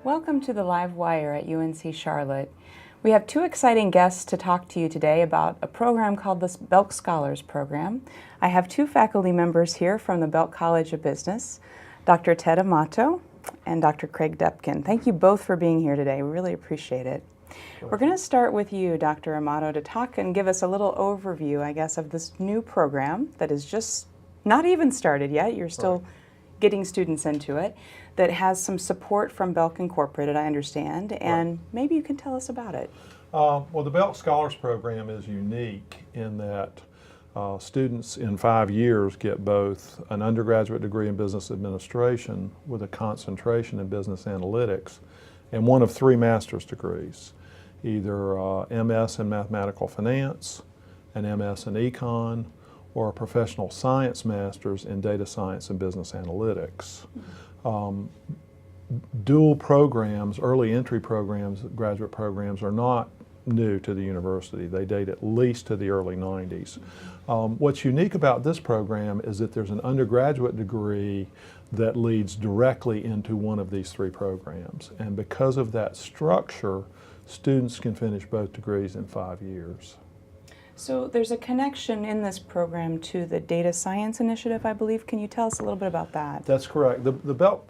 Welcome to the Live Wire at UNC Charlotte. We have two exciting guests to talk to you today about a program called the Belk Scholars Program. I have two faculty members here from the Belk College of Business, Dr. Ted Amato and Dr. Craig Depken. Thank you both for being here today. We really appreciate it. Sure. We're going to start with you, Dr. Amato, to talk and give us a little overview, I guess, of this new program that is just not even started yet. You're still getting students into it, that has some support from Belk Incorporated, I understand, and maybe you can tell us about it. Well, the Belk Scholars Program is unique in that students in 5 years get both an undergraduate degree in business administration with a concentration in business analytics and one of 3 master's degrees, either MS in mathematical finance, an MS in econ, or a professional science master's in data science and business analytics. Dual programs, early entry programs, graduate programs are not new to the university. They date at least to the early 90s. What's unique about this program is that there's an undergraduate degree that leads directly into one of these 3 programs. And because of that structure, students can finish both degrees in 5 years. So there's a connection in this program to the Data Science Initiative, I believe. Can you tell us a little bit about that? That's correct. The Belk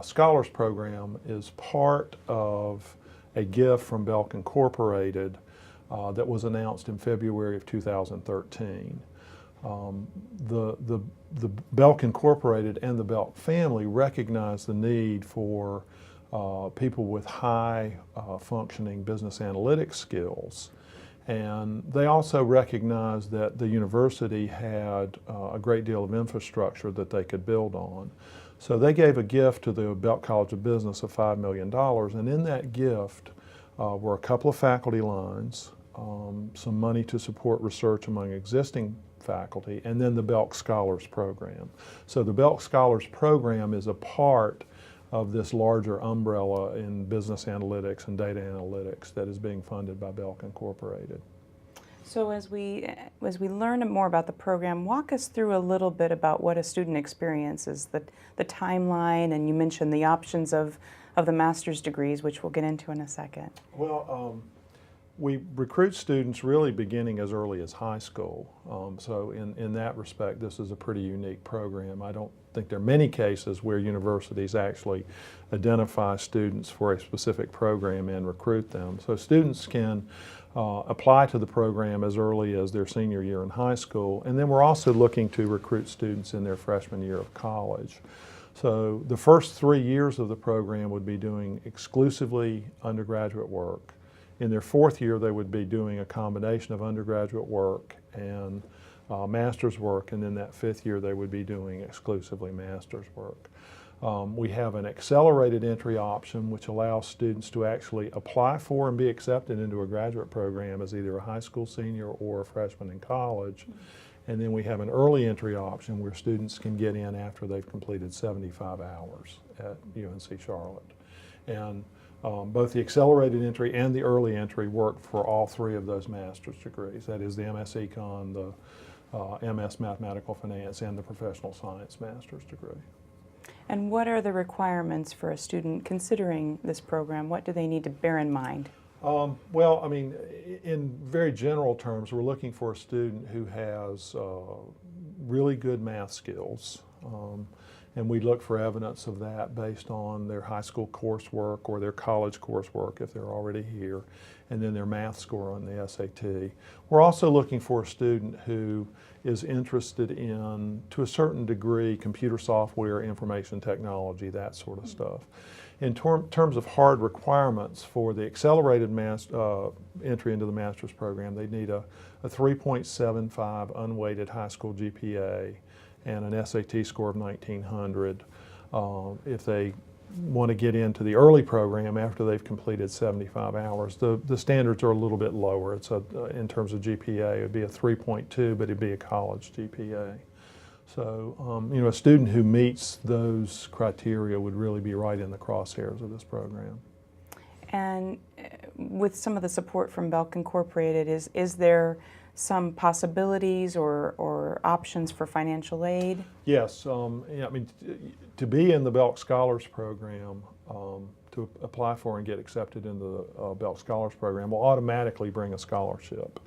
Scholars Program is part of a gift from Belk Incorporated that was announced in February of 2013. The Belk Incorporated and the Belk family recognized the need for people with high functioning business analytics skills. And they also recognized that the university had a great deal of infrastructure that they could build on. So they gave a gift to the Belk College of Business of $5 million, and in that gift were a couple of faculty lines, some money to support research among existing faculty, and then the Belk Scholars Program. So the Belk Scholars Program is a part of this larger umbrella in business analytics and data analytics that is being funded by Belk Incorporated. So as we learn more about the program, walk us through a little bit about what a student experiences, the timeline, and you mentioned the options of the master's degrees, which we'll get into in a second. Well, we recruit students really beginning as early as high school. So in that respect, this is a pretty unique program. I don't think there are many cases where universities actually identify students for a specific program and recruit them. So students can apply to the program as early as their senior year in high school, and then we're also looking to recruit students in their freshman year of college. So the first 3 years of the program would be doing exclusively undergraduate work. In their 4th year, they would be doing a combination of undergraduate work and master's work, and then that 5th year they would be doing exclusively master's work. We have an accelerated entry option which allows students to actually apply for and be accepted into a graduate program as either a high school senior or a freshman in college. And then we have an early entry option where students can get in after they've completed 75 hours at UNC Charlotte. And both the accelerated entry and the early entry work for all 3 of those master's degrees. That is the MS Econ, the MS Mathematical Finance, and the Professional Science master's degree. And what are the requirements for a student considering this program? What do they need to bear in mind? Well, I mean, in very general terms, we're looking for a student who has really good math skills. And we look for evidence of that based on their high school coursework or their college coursework if they're already here, and then their math score on the SAT. We're also looking for a student who is interested in, to a certain degree, computer software, information technology, that sort of stuff. In terms of hard requirements for the accelerated entry into the master's program, they need a 3.75 unweighted high school GPA and an SAT score of 1900. If they want to get into the early program after they've completed 75 hours, the standards are a little bit lower. It's in terms of GPA, it would be a 3.2, but it'd be a college GPA. So, a student who meets those criteria would really be right in the crosshairs of this program. And with some of the support from Belk Incorporated, is there some possibilities or options for financial aid? Yes, yeah, I mean, to be in the Belk Scholars Program, to apply for and get accepted into the Belk Scholars Program will automatically bring a scholarship.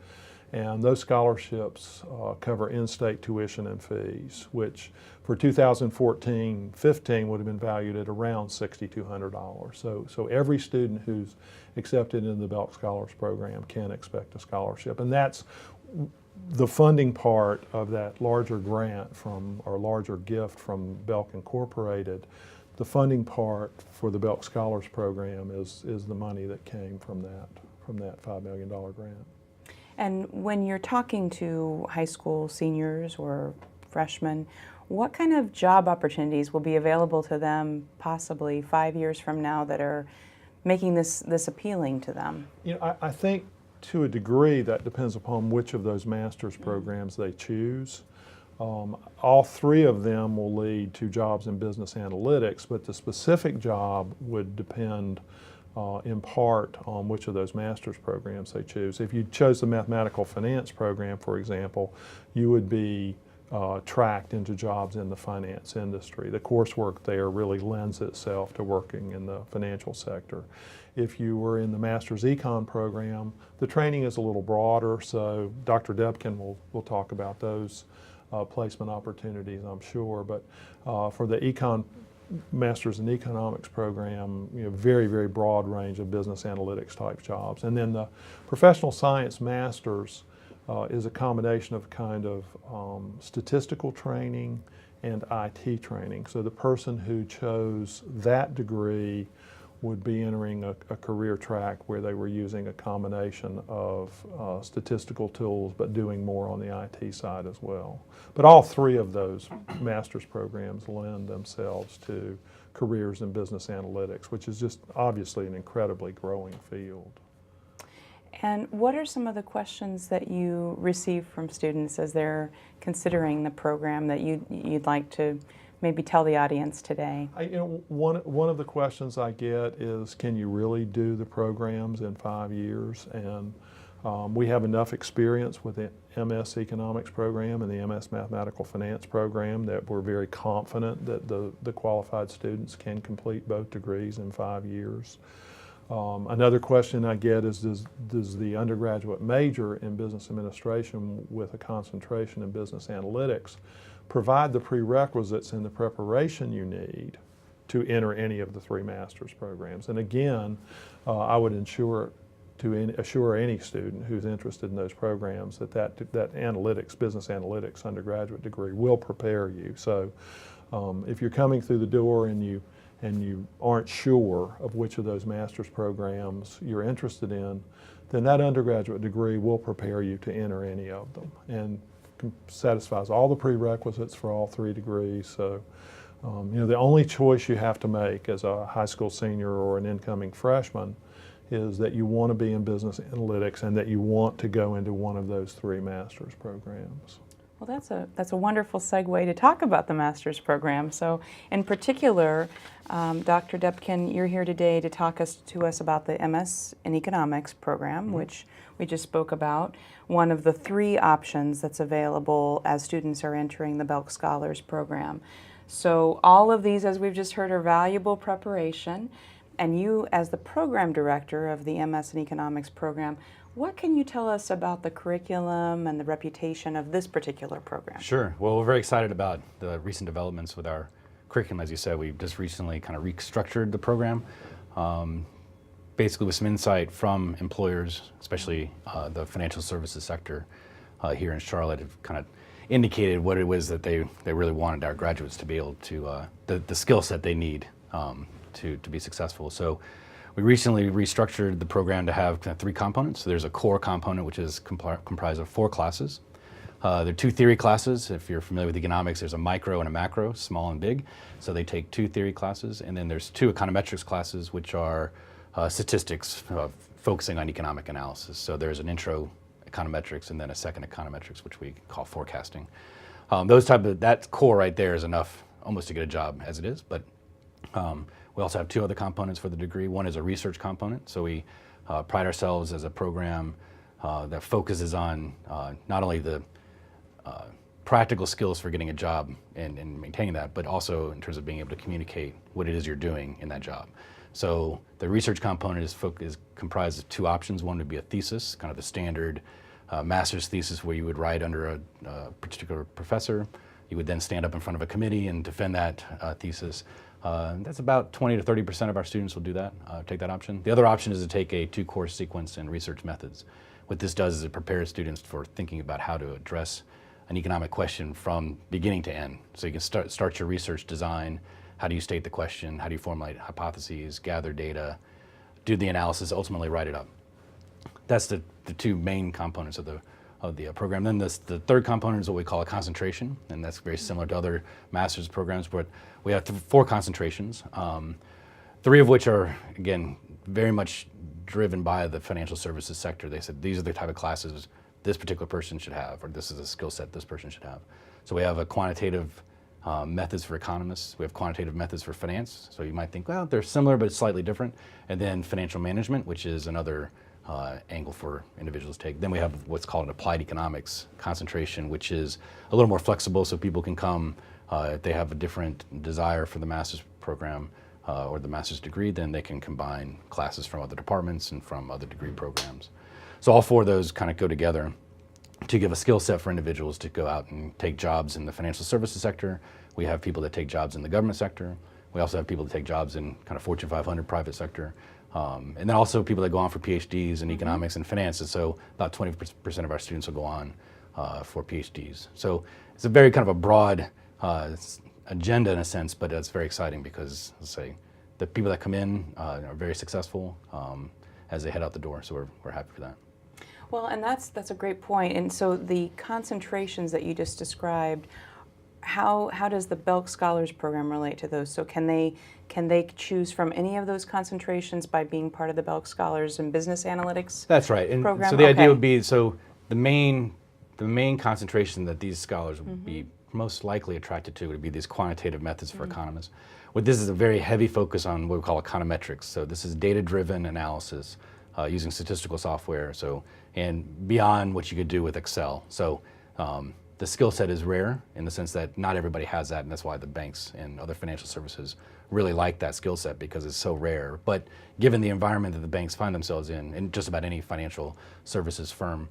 And those scholarships cover in-state tuition and fees, which for 2014-15 would have been valued at around $6,200. So every student who's accepted into the Belk Scholars Program can expect a scholarship. And that's the funding part of that larger grant from, or larger gift from Belk Incorporated. The funding part for the Belk Scholars Program is the money that came from that $5 million grant. And when you're talking to high school seniors or freshmen, what kind of job opportunities will be available to them possibly 5 years from now that are making this appealing to them? You know, I think to a degree that depends upon which of those master's programs they choose. All three of them will lead to jobs in business analytics, but the specific job would depend in part on which of those master's programs they choose. If you chose the mathematical finance program, for example, you would be tracked into jobs in the finance industry. The coursework there really lends itself to working in the financial sector. If you were in the master's econ program, the training is a little broader, so Dr. Depken will talk about those placement opportunities, I'm sure. But for the Master's in Economics program, you know, very, very broad range of business analytics type jobs. And then the Professional Science Master's is a combination of kind of statistical training and IT training. So the person who chose that degree would be entering a career track where they were using a combination of statistical tools but doing more on the IT side as well. But all three of those master's programs lend themselves to careers in business analytics, which is just obviously an incredibly growing field. And what are some of the questions that you receive from students as they're considering the program that you'd like to maybe tell the audience today? One of the questions I get is, can you really do the programs in 5 years? And we have enough experience with the MS Economics program and the MS Mathematical Finance program that we're very confident that the qualified students can complete both degrees in 5 years. Another question I get is, does the undergraduate major in business administration with a concentration in business analytics provide the prerequisites and the preparation you need to enter any of the three master's programs? And again, I would assure any student who's interested in those programs that analytics, business analytics undergraduate degree will prepare you. So if you're coming through the door and you aren't sure of which of those master's programs you're interested in, then that undergraduate degree will prepare you to enter any of them and satisfies all the prerequisites for all three degrees. So you know, the only choice you have to make as a high school senior or an incoming freshman is that you want to be in business analytics and that you want to go into one of those three master's programs. Well, that's a wonderful segue to talk about the master's program. So in particular, Dr. Depken, you're here today to talk to us about the MS in Economics program, which we just spoke about, one of the three options that's available as students are entering the Belk Scholars program. So all of these, as we've just heard, are valuable preparation. And you, as the program director of the MS in Economics program, what can you tell us about the curriculum and the reputation of this particular program? Sure. Well, we're very excited about the recent developments with our curriculum. As you said, we've just recently kind of restructured the program, basically with some insight from employers, especially the financial services sector here in Charlotte, have kind of indicated what it was that they really wanted our graduates to be able to, the skill set they need to be successful. So we recently restructured the program to have kind of three components. So there's a core component, which is comprised of 4 classes. There are 2 theory classes. If you're familiar with economics, there's a micro and a macro, small and big. So they take 2 theory classes. And then there's 2 econometrics classes, which are statistics focusing on economic analysis. So there's an intro econometrics and then a second econometrics, which we call forecasting. That core right there is enough almost to get a job as it is. But we also have 2 other components for the degree. One is a research component. So we pride ourselves as a program that focuses on not only the practical skills for getting a job and maintaining that, but also in terms of being able to communicate what it is you're doing in that job. So the research component is comprised of two options. One would be a thesis, kind of the standard master's thesis where you would write under a particular professor. You would then stand up in front of a committee and defend that thesis. That's about 20 to 30% of our students will do that, take that option. The other option is to take a 2-course sequence in research methods. What this does is it prepares students for thinking about how to address an economic question from beginning to end. So you can start your research design. How do you state the question? How do you formulate hypotheses, gather data, do the analysis, ultimately write it up? That's the two main components of the program. Then the third component is what we call a concentration, and that's very similar to other master's programs, but we have 4 concentrations, 3 of which are, again, very much driven by the financial services sector. They said these are the type of classes this particular person should have, or this is a skill set this person should have. So we have a quantitative methods for economists. We have quantitative methods for finance. So you might think, well, they're similar, but it's slightly different. And then financial management, which is another angle for individuals to take. Then we have what's called an applied economics concentration, which is a little more flexible, so people can come if they have a different desire for the master's program or the master's degree, then they can combine classes from other departments and from other degree programs. So all 4 of those kind of go together to give a skill set for individuals to go out and take jobs in the financial services sector. We have people that take jobs in the government sector. We also have people that take jobs in kind of Fortune 500 private sector. And then also people that go on for PhDs in economics and finance. And so about 20% of our students will go on for PhDs. So it's a very kind of a broad agenda in a sense, but it's very exciting because, let's say, the people that come in are very successful as they head out the door. So we're happy for that. Well, and that's a great point. And so the concentrations that you just described, how does the Belk Scholars Program relate to those? So can they choose from any of those concentrations by being part of the Belk Scholars and Business Analytics? That's right. And program? so the idea would be, so the main concentration that these scholars would be most likely attracted to would be these quantitative methods for economists. What this is a very heavy focus on what we call econometrics. So this is data-driven analysis using statistical software. So, and beyond what you could do with Excel. So the skill set is rare in the sense that not everybody has that, and that's why the banks and other financial services really like that skill set because it's so rare. But given the environment that the banks find themselves in just about any financial services firm,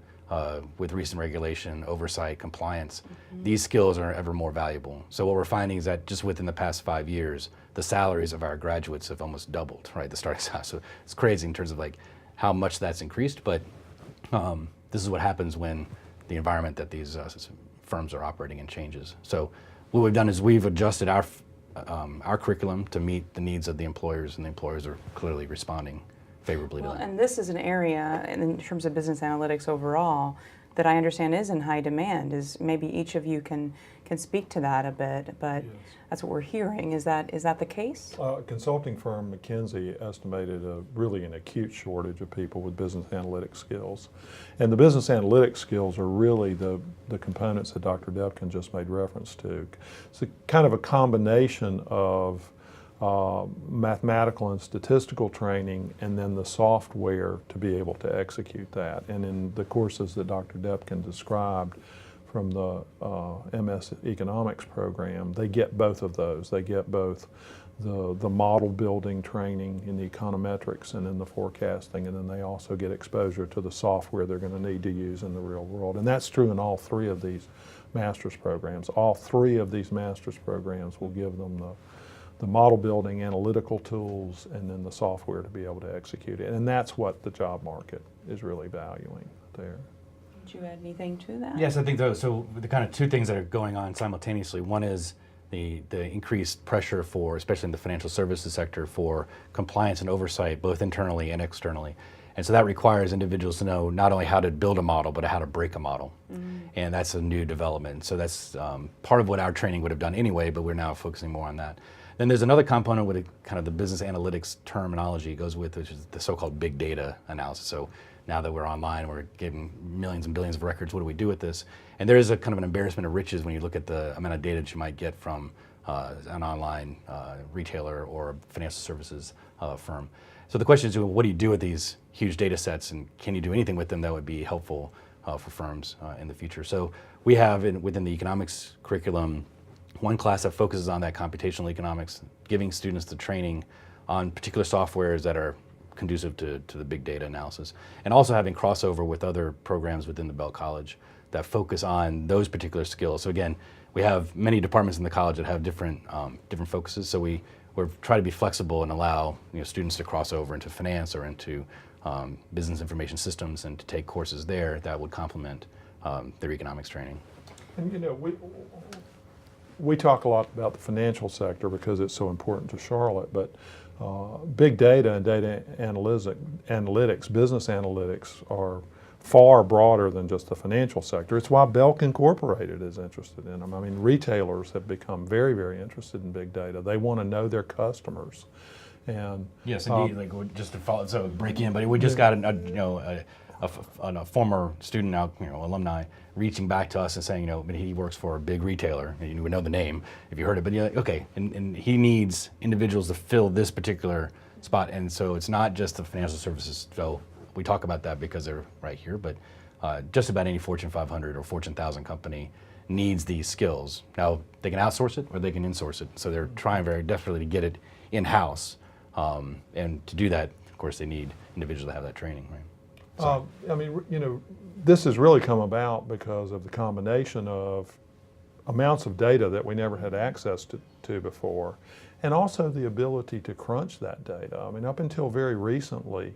with recent regulation, oversight, compliance, these skills are ever more valuable. So what we're finding is that just within the past 5 years, the salaries of our graduates have almost doubled, right, the starting salary. So it's crazy in terms of like how much that's increased, but this is what happens when the environment that these firms are operating in changes. So what we've done is we've adjusted our curriculum to meet the needs of the employers, and the employers are clearly responding favorably to that. And this is an area, in terms of business analytics overall, that I understand is in high demand. Is maybe each of you can speak to that a bit, but Yes. that's what we're hearing. Is that the case? A consulting firm, McKinsey, estimated really an acute shortage of people with business analytics skills. And the business analytics skills are really the components that Dr. Depken just made reference to. It's kind of a combination of mathematical and statistical training, and then the software to be able to execute that. And in the courses that Dr. Depken described from the MS Economics program, they get both of those. They get both the model building training in the econometrics and in the forecasting, and then they also get exposure to the software they're going to need to use in the real world. And that's true in all 3 of these master's programs. All 3 of these master's programs will give them the model building, analytical tools, and then the software to be able to execute it. And that's what the job market is really valuing there. Did you add anything to that? Yes, I think so. The kind of 2 things that are going on simultaneously. One is the increased pressure for, especially in the financial services sector, for compliance and oversight, both internally and externally. And so that requires individuals to know not only how to build a model, but how to break a model. And that's a new development. So that's part of what our training would have done anyway, but we're now focusing more on that. Then there's another component with kind of the business analytics terminology goes with, which is the so-called big data analysis. So now that we're online, we're getting millions and billions of records. What do we do with this? And there is a kind of an embarrassment of riches when you look at the amount of data that you might get from an online retailer or a financial services firm. So the question is, what do you do with these huge data sets, and can you do anything with them that would be helpful for firms in the future? So we have within the economics curriculum one class that focuses on that computational economics, giving students the training on particular softwares that are conducive to the big data analysis, and also having crossover with other programs within the Belk College that focus on those particular skills. So again, we have many departments in the college that have different focuses. So we're try to be flexible and allow students to cross over into finance or into business information systems and to take courses there that would complement their economics training. And we talk a lot about the financial sector because it's so important to Charlotte, but big data and data analytics, business analytics are far broader than just the financial sector. It's why Belk Incorporated is interested in them. I mean, retailers have become very, very interested in big data. They want to know their customers. And yes, indeed. Like just to follow, so break in, but we just got a former student out, alumni, reaching back to us and saying, he works for a big retailer, and you would know the name if you heard it, but you're like, okay, and he needs individuals to fill this particular spot, and so it's not just the financial services. So we talk about that because they're right here, but just about any Fortune 500 or Fortune 1000 company needs these skills. Now, they can outsource it or they can insource it, so they're trying very desperately to get it in-house, and to do that, of course, they need individuals to have that training, right? So. I mean, this has really come about because of the combination of amounts of data that we never had access to before, and also the ability to crunch that data. I mean, up until very recently,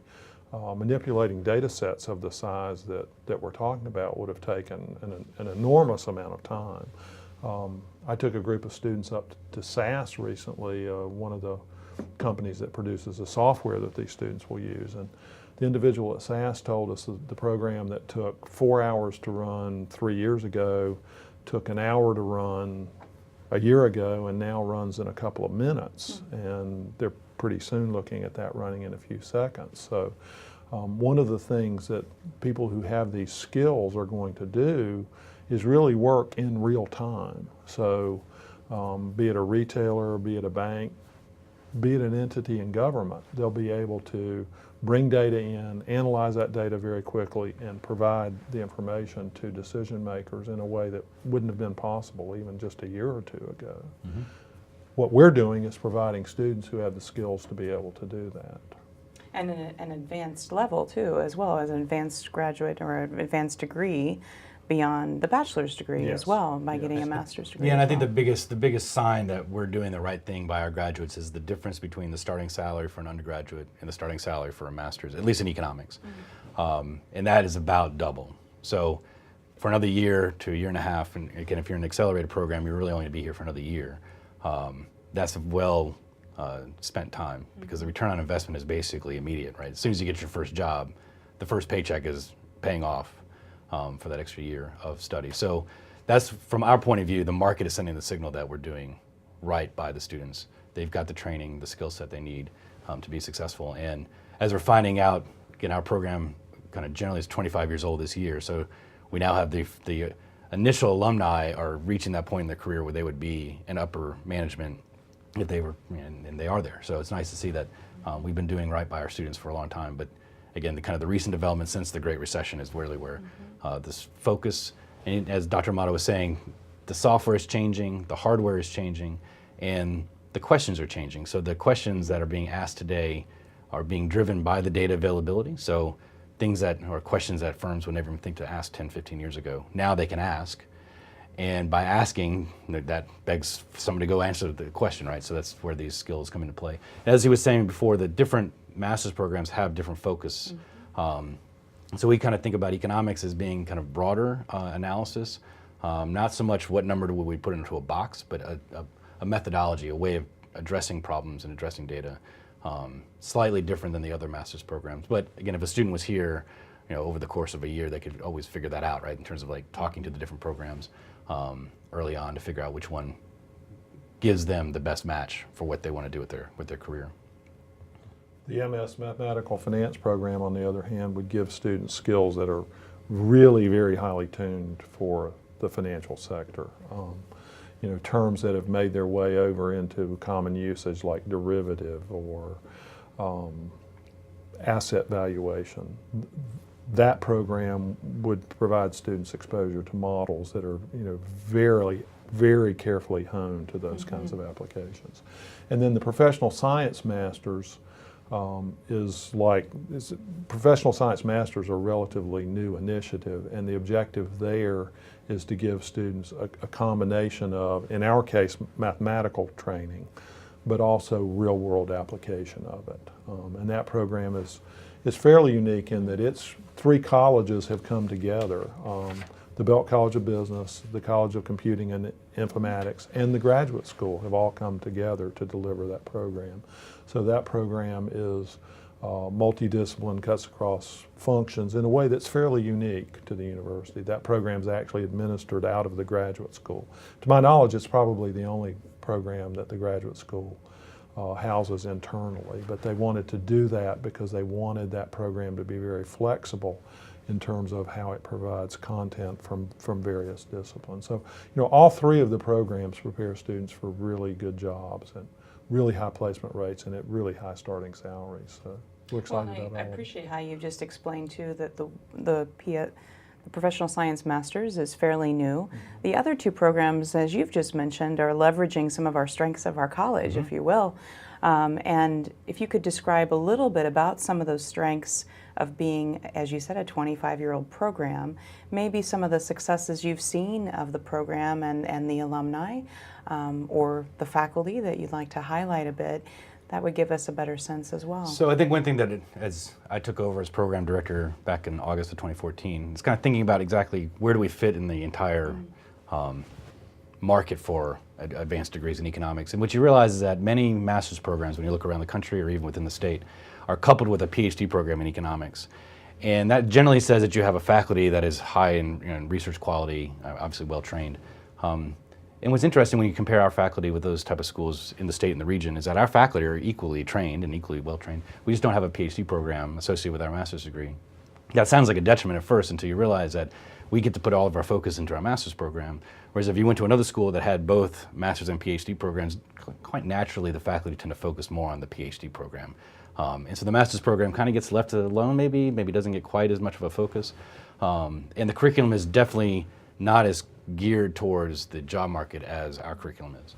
manipulating data sets of the size that we're talking about would have taken an enormous amount of time. I took a group of students up to SAS recently, one of the companies that produces the software that these students will use. And the individual at SAS told us that the program that took 4 hours to run 3 years ago took an hour to run a year ago and now runs in a couple of minutes. And they're pretty soon looking at that running in a few seconds. So one of the things that people who have these skills are going to do is really work in real time. So be it a retailer, be it a bank, be it an entity in government, they'll be able to bring data in, analyze that data very quickly, and provide the information to decision makers in a way that wouldn't have been possible even just a year or two ago. Mm-hmm. What we're doing is providing students who have the skills to be able to do that. And an advanced level too, as well as an advanced graduate or an advanced degree beyond the bachelor's degree as well, by getting a master's degree. Yeah, and I think the biggest sign that we're doing the right thing by our graduates is the difference between the starting salary for an undergraduate and the starting salary for a master's, at least in economics. Mm-hmm. And that is about double. So for another year to a year and a half, and again, if you're in an accelerated program, you're really only going to be here for another year. That's a well spent time, because the return on investment is basically immediate, right? As soon as you get your first job, the first paycheck is paying off for that extra year of study. So that's, from our point of view, the market is sending the signal that we're doing right by the students. They've got the training, the skill set they need to be successful. And as we're finding out, again, our program kind of generally is 25 years old this year, so we now have the initial alumni are reaching that point in their career where they would be in upper management if they were, and they are there. So it's nice to see that we've been doing right by our students for a long time. But again, the recent development since the Great Recession is really where this focus, and as Dr. Amato was saying, the software is changing, the hardware is changing, and the questions are changing. So the questions that are being asked today are being driven by the data availability. So things that are questions that firms would never even think to ask 10, 15 years ago, now they can ask. And by asking, that begs someone to go answer the question, right? So that's where these skills come into play. As he was saying before, the different master's programs have different focus. So we kind of think about economics as being kind of broader analysis, not so much what number would we put into a box, but a methodology, a way of addressing problems and addressing data, slightly different than the other master's programs. But again, if a student was here, over the course of a year, they could always figure that out, right? In terms of talking to the different programs early on to figure out which one gives them the best match for what they want to do with their career. The MS Mathematical Finance program, on the other hand, would give students skills that are really very highly tuned for the financial sector. Terms that have made their way over into common usage like derivative or asset valuation. That program would provide students exposure to models that are very, very carefully honed to those kinds of applications. And then the professional science masters professional science masters are a relatively new initiative, and the objective there is to give students a combination of, in our case, mathematical training, but also real-world application of it. And that program is fairly unique in that its 3 colleges have come together. The Belk College of Business, the College of Computing and Informatics, and the graduate school have all come together to deliver that program. So that program is multidiscipline, cuts across functions in a way that's fairly unique to the university. That program is actually administered out of the graduate school. To my knowledge, it's probably the only program that the graduate school houses internally, but they wanted to do that because they wanted that program to be very flexible in terms of how it provides content from various disciplines. So, all 3 of the programs prepare students for really good jobs and really high placement rates and at really high starting salaries. So we're excited about all I of it. appreciate how you just explained too that the Professional Science Masters is fairly new. The other 2 programs, as you've just mentioned, are leveraging some of our strengths of our college, if you will. And if you could describe a little bit about some of those strengths of being, as you said, a 25-year-old program, maybe some of the successes you've seen of the program and the alumni or the faculty that you'd like to highlight a bit, that would give us a better sense as well. So I think one thing that, as I took over as program director back in August of 2014, is kind of thinking about exactly where do we fit in the entire market for advanced degrees in economics. And what you realize is that many master's programs, when you look around the country or even within the state, are coupled with a PhD program in economics. And that generally says that you have a faculty that is high in research quality, obviously well trained. And what's interesting when you compare our faculty with those type of schools in the state and the region is that our faculty are equally trained and equally well trained. We just don't have a PhD program associated with our master's degree. That sounds like a detriment at first until you realize that we get to put all of our focus into our master's program. Whereas if you went to another school that had both master's and PhD programs, quite naturally the faculty tend to focus more on the PhD program. And so the master's program kind of gets left alone maybe doesn't get quite as much of a focus. And the curriculum is definitely not as geared towards the job market as our curriculum is.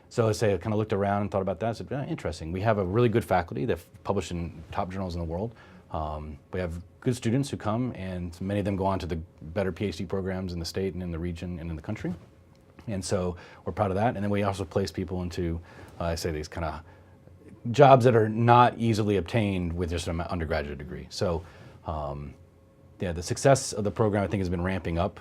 So I say I kind of looked around and thought about that. I said, interesting. We have a really good faculty that publish in top journals in the world. We have good students who come, and many of them go on to the better PhD programs in the state and in the region and in the country. And so we're proud of that. And then we also place people into, I say, these kind of jobs that are not easily obtained with just an undergraduate degree. So yeah, the success of the program I think has been ramping up.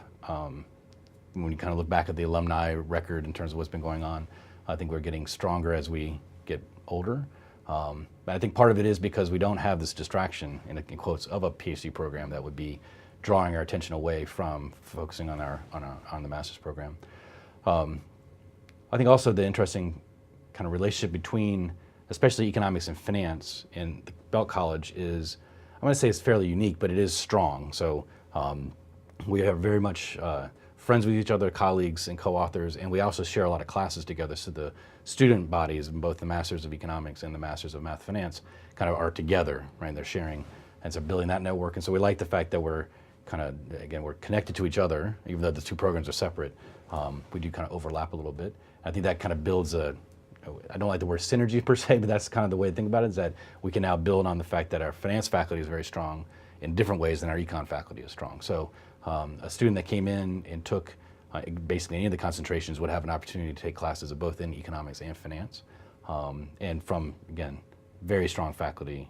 When you kind of look back at the alumni record in terms of what's been going on, I think we're getting stronger as we get older. But I think part of it is because we don't have this distraction, in quotes, of a PhD program that would be drawing our attention away from focusing on the master's program. I think also the interesting kind of relationship between, especially economics and finance in the Belk College is, I'm going to say it's fairly unique, but it is strong. So we are very much friends with each other, colleagues and co-authors, and we also share a lot of classes together. So the student bodies in both the Masters of Economics and the Masters of Math Finance kind of are together, right? They're sharing, and so building that network. And so we like the fact that we're kind of, again, we're connected to each other, even though the 2 programs are separate. We do kind of overlap a little bit. I think that kind of builds a, I don't like the word synergy per se, but that's kind of the way to think about it, is that we can now build on the fact that our finance faculty is very strong in different ways than our econ faculty is strong. So a student that came in and took basically any of the concentrations would have an opportunity to take classes of both in economics and finance, and from, again, very strong faculty,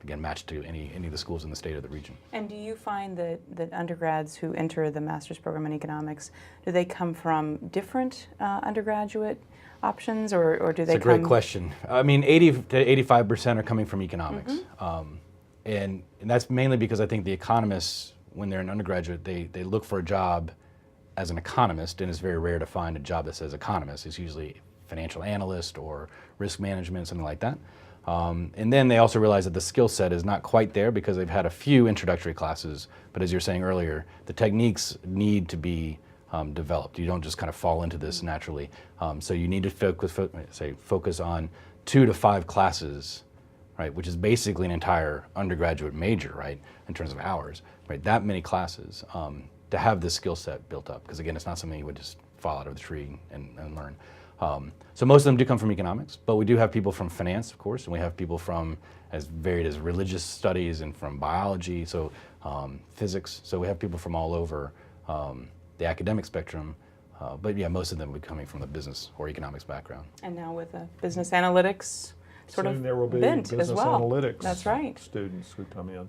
again, matched to any of the schools in the state or the region. And do you find that undergrads who enter the master's program in economics, do they come from different undergraduate options, or do they come? It's a great question. I mean, 80 to 85% are coming from economics. And that's mainly because I think the economists, when they're an undergraduate, they look for a job as an economist, and it's very rare to find a job that says economist. It's usually financial analyst or risk management, something like that. And then they also realize that the skill set is not quite there because they've had a few introductory classes, but as you were saying earlier, the techniques need to be developed. You don't just kind of fall into this naturally. So you need to focus on 2 to 5 classes, right, which is basically an entire undergraduate major, right, in terms of hours, right, that many classes. to have this skill set built up, because again, it's not something you would just fall out of the tree and learn. So most of them do come from economics, but we do have people from finance, of course, and we have people from as varied as religious studies and from biology, so physics. So we have people from all over the academic spectrum, but yeah, most of them would be coming from the business or economics background. And now with a business analytics sort Soon of there will be bent business as well. analytics That's right. students who come in.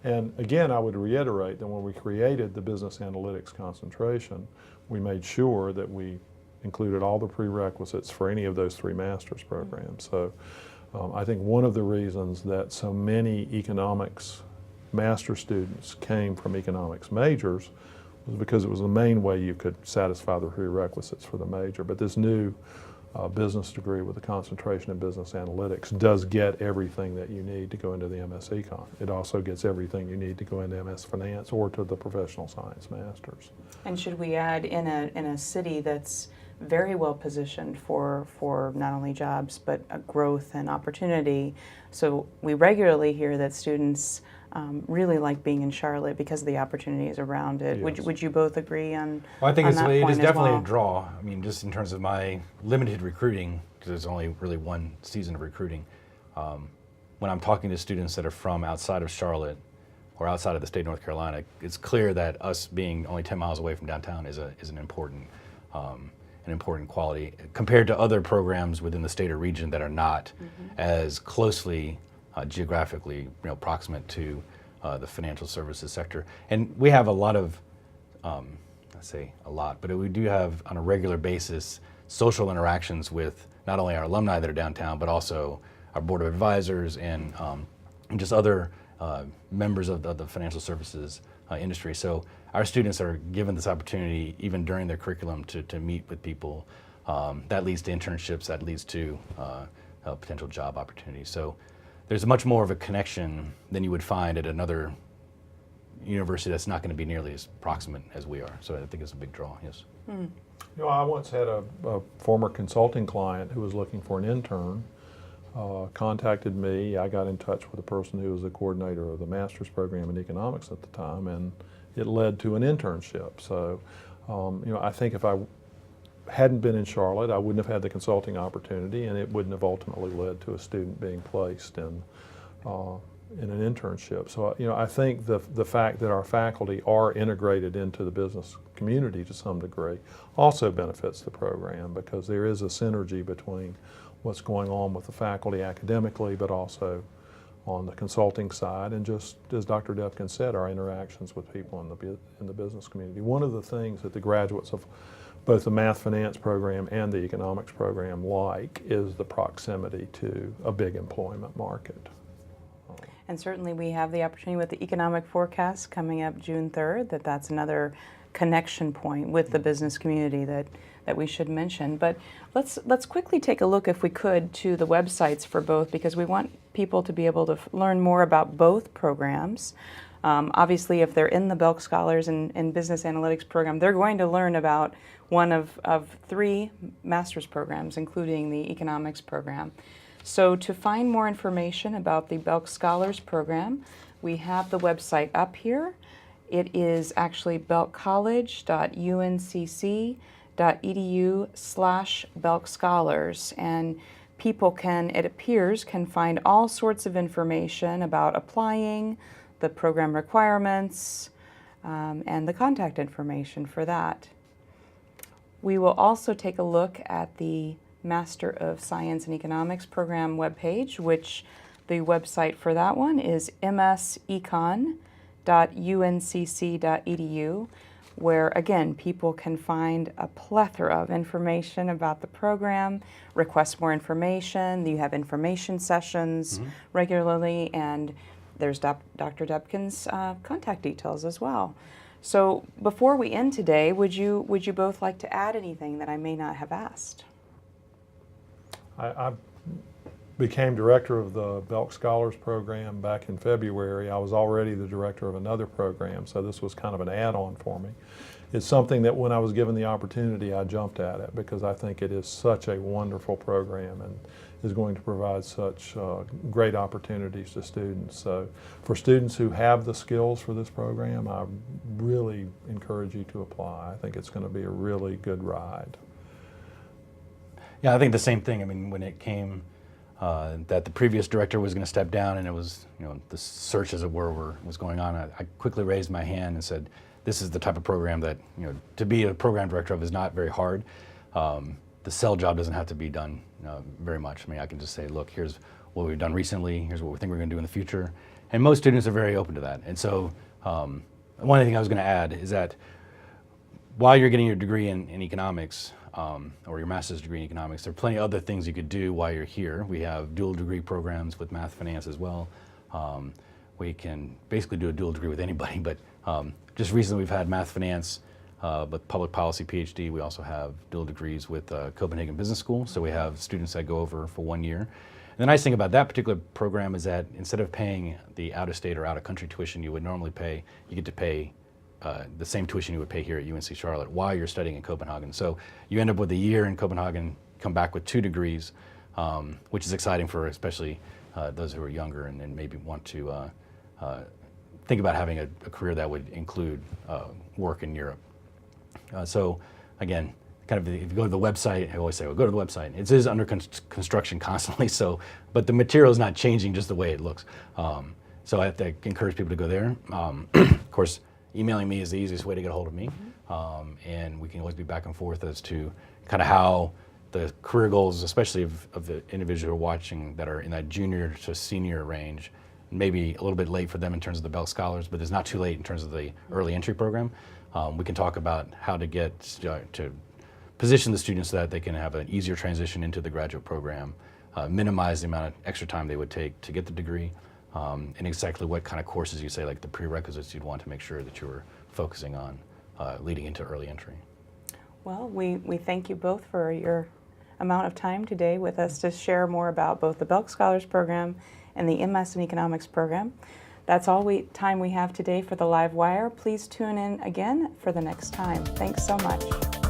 And again, I would reiterate that when we created the business analytics concentration, we made sure that we included all the prerequisites for any of those 3 master's programs. So I think one of the reasons that so many economics master students came from economics majors was because it was the main way you could satisfy the prerequisites for the major. But this new business degree with a concentration in business analytics does get everything that you need to go into the MS Econ. It also gets everything you need to go into MS Finance or to the professional science masters. And should we add in a city that's very well positioned for not only jobs but a growth and opportunity? So we regularly hear that students really like being in Charlotte because of the opportunities around it. Yes. Would you both agree on? Well, I think on that it point is as definitely well? a draw. I mean, just in terms of my limited recruiting, because there's only really one season of recruiting. When I'm talking to students that are from outside of Charlotte or outside of the state of North Carolina, it's clear that us being only 10 miles away from downtown is an important quality compared to other programs within the state or region that are not as closely geographically proximate to the financial services sector. And we have a lot of, I say a lot, but we do have on a regular basis social interactions with not only our alumni that are downtown, but also our board of advisors and just other members of the financial services industry. So our students are given this opportunity even during their curriculum to meet with people. That leads to internships, that leads to potential job opportunities. So there's much more of a connection than you would find at another university that's not going to be nearly as proximate as we are. So I think it's a big draw, yes. I once had a former consulting client who was looking for an intern, contacted me. I got in touch with the person who was the coordinator of the master's program in economics at the time, and it led to an internship. So, I think if I hadn't been in Charlotte, I wouldn't have had the consulting opportunity, and it wouldn't have ultimately led to a student being placed in an internship. So, I think the fact that our faculty are integrated into the business community to some degree also benefits the program, because there is a synergy between what's going on with the faculty academically, but also on the consulting side, and just as Dr. Depken said, our interactions with people in the business community. One of the things that the graduates of both the math finance program and the economics program like is the proximity to a big employment market. And certainly we have the opportunity with the economic forecast coming up June 3rd, that's another connection point with the business community that we should mention. But let's quickly take a look, if we could, to the websites for both, because we want people to be able to learn more about both programs. Obviously, if they're in the Belk Scholars and Business Analytics program, they're going to learn about one of 3 master's programs, including the economics program. So to find more information about the Belk Scholars program, we have the website up here. It is actually belkcollege.uncc.edu/Belk Scholars, and people can, it appears, can find all sorts of information about applying, the program requirements, and the contact information for that. We will also take a look at the Master of Science in Economics program webpage, which the website for that one is msecon.uncc.edu, where again people can find a plethora of information about the program, request more information. You have information sessions regularly, and there's Dr. Depken's contact details as well. So before we end today, would you both like to add anything that I may not have asked? I became director of the Belk Scholars program back in February. I was already the director of another program, so this was kind of an add-on for me. It's something that when I was given the opportunity, I jumped at it, because I think it is such a wonderful program, and is going to provide such great opportunities to students. So for students who have the skills for this program, I really encourage you to apply. I think it's going to be a really good ride. Yeah, I think the same thing. I mean, when it came that the previous director was going to step down, and it was, the search, as it were, was going on, I quickly raised my hand and said, this is the type of program that, to be a program director of is not very hard. The sell job doesn't have to be done very much. I mean, I can just say, look, here's what we've done recently, here's what we think we're going to do in the future. And most students are very open to that. And so one of the things I was going to add is that while you're getting your degree in economics, or your master's degree in economics, there are plenty of other things you could do while you're here. We have dual degree programs with math finance as well. We can basically do a dual degree with anybody, but just recently we've had math finance with public policy PhD. We also have dual degrees with Copenhagen Business School, so we have students that go over for 1 year. And the nice thing about that particular program is that instead of paying the out-of-state or out-of-country tuition you would normally pay, you get to pay the same tuition you would pay here at UNC Charlotte while you're studying in Copenhagen. So you end up with a year in Copenhagen, come back with 2 degrees, which is exciting for especially those who are younger and maybe want to think about having a career that would include work in Europe. So again, kind of if you go to the website, I always say, well, go to the website. It is under construction constantly, but the material is not changing just the way it looks. So I encourage people to go there. Of course, emailing me is the easiest way to get a hold of me, and we can always be back and forth as to kind of how the career goals, especially of the individuals who are watching that are in that junior to senior range, maybe a little bit late for them in terms of the Belk Scholars, but it's not too late in terms of the early entry program. We can talk about how to get to position the students so that they can have an easier transition into the graduate program, minimize the amount of extra time they would take to get the degree, and exactly what kind of courses you say, like the prerequisites you'd want to make sure that you were focusing on leading into early entry. Well, we thank you both for your amount of time today with us to share more about both the Belk Scholars Program and the MS in Economics program. That's all time we have today for the Live Wire. Please tune in again for the next time. Thanks so much.